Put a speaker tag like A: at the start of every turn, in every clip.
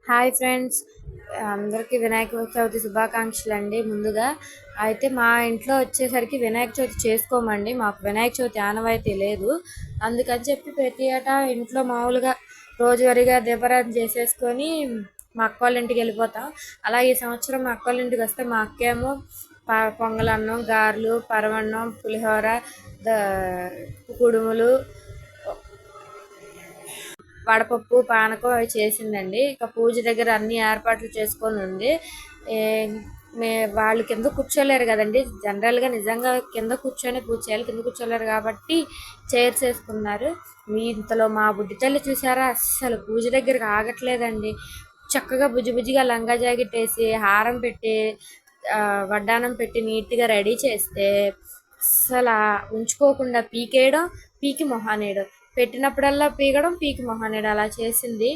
A: Hi friends, అందరికీ వినాయక చవితి శుభాకాంక్షలు అండి. ముందుగా అయితే మా ఇంట్లో వచ్చేసరికి వినాయక చవితి చేసుకోమండి. మాకు వినాయక చవితి ఆనవాయితీ లేదు. అందుకని చెప్పి ప్రతి ఏటా ఇంట్లో మామూలుగా రోజువారీగా దీపారాధన చేసేసుకొని మా అక్క వాళ్ళ ఇంటికి వెళ్ళిపోతాం. అలా ఈ సంవత్సరం మా అక్క వాళ్ళ ఇంటికి వస్తే మా అక్కేమో పొంగలన్నం, గారెలు, పరమన్నం, పులిహోర, కుడుములు, వడపప్పు, పానకం అవి చేసిందండి. ఇక పూజ దగ్గర అన్ని ఏర్పాట్లు చేసుకొని ఉంది. మే వాళ్ళు కింద కూర్చోలేరు కదండి. జనరల్గా నిజంగా కింద కూర్చొని పూజ చేయాలి, కింద కూర్చోలేరు కాబట్టి చైర్స్ వేసుకున్నారు. ఇంతలో మా బుడ్డి తల్లి చూసారా, అస్సలు పూజ దగ్గరకు ఆగట్లేదండి. చక్కగా బుజ్జిగా లంగా జాకెట్ వేసి హారం పెట్టి వడ్డానం పెట్టి నీట్గా రెడీ చేస్తే అస్సలు ఉంచుకోకుండా పీకేయడం, పీకి మొహానేయడం, పెట్టినప్పుడల్లా పీకడం, పీకి మొహానేయడం అలా చేసింది.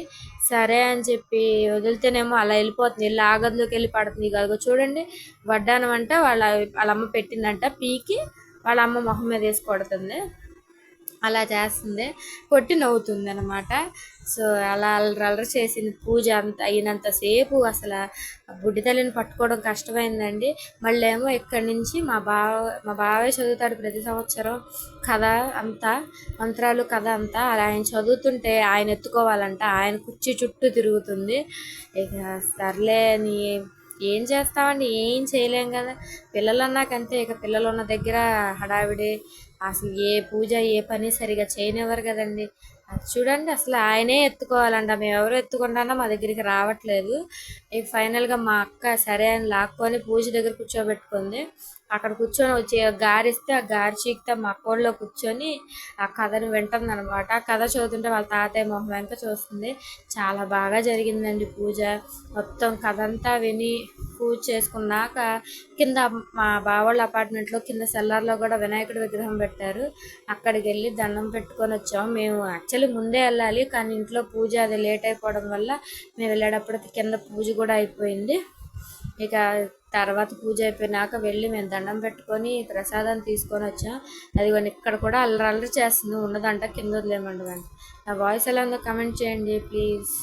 A: సరే అని చెప్పి వదిలితేనేమో అలా వెళ్ళిపోతుంది, వెళ్ళి ఆ గదిలోకి వెళ్ళి పడుతుంది. ఇక చూడండి, వడ్డానం అంట వాళ్ళ అమ్మ పెట్టిందంట, పీకి వాళ్ళ అమ్మ మొహం మీద వేసి కొడుతుంది. అలా చేస్తుంది, కొట్టి నవ్వుతుంది అనమాట. సో అలా అల్లరి చేసింది. పూజ అంత అయినంతసేపు అసలు బుడ్డి తల్లిని పట్టుకోవడం కష్టమైందండి. మళ్ళీ ఏమో ఇక్కడి నుంచి మా బావే చదువుతాడు ప్రతి సంవత్సరం కథ అంతా, మంత్రాలు కథ అంతా. అలా ఆయన చదువుతుంటే ఆయన ఎత్తుకోవాలంట, ఆయన కుర్చీ చుట్టూ తిరుగుతుంది. ఇక సర్లే నీ ఏం చేస్తామండి, ఏం చేయలేం కదా. పిల్లలు అన్నాకంతే. ఇక పిల్లలు ఉన్న దగ్గర హడావిడి, అసలు ఏ పూజ ఏ పని సరిగా చేయనివ్వరు కదండి. అది చూడండి, అసలు ఆయనే ఎత్తుకోవాలంట, మేము ఎవరు ఎత్తుకుంటానో మా దగ్గరికి రావట్లేదు. ఇక ఫైనల్గా మా అక్క సరే అని లాక్కొని పూజ దగ్గర కూర్చోబెట్టుకుంది. అక్కడ కూర్చొని వచ్చి గారిస్తే ఆ గారి చీకితే మా అక్కోళ్ళలో కూర్చొని ఆ కథను వింటుంది అనమాట. ఆ కథ చదువుతుంటే వాళ్ళ తాతయ్య మొహం వెంక చూస్తుంది. చాలా బాగా జరిగిందండి పూజ. మొత్తం కథ అంతా విని పూజ చేసుకున్నాక కింద మా బావాళ్ళ అపార్ట్మెంట్లో కింద సెల్లార్లో కూడా వినాయకుడి విగ్రహం పెట్టారు. అక్కడికి వెళ్ళి దండం పెట్టుకొని వచ్చాము. మేము యాక్చువల్లీ ముందే వెళ్ళాలి, కానీ ఇంట్లో పూజ అది లేట్ అయిపోవడం వల్ల మేము వెళ్ళేటప్పటికి కింద పూజ కూడా అయిపోయింది. ఇక తర్వాత పూజ అయిపోయినాక వెళ్ళి మేము దండం పెట్టుకొని ప్రసాదాన్ని తీసుకొని వచ్చాం. అది ఇక్కడ కూడా అల్లరి చేస్తుంది, ఉన్నదంట కింద వదిలేమంటుందంట. నా వాయిస్ ఎలా ఉందో కమెంట్ చేయండి ప్లీజ్.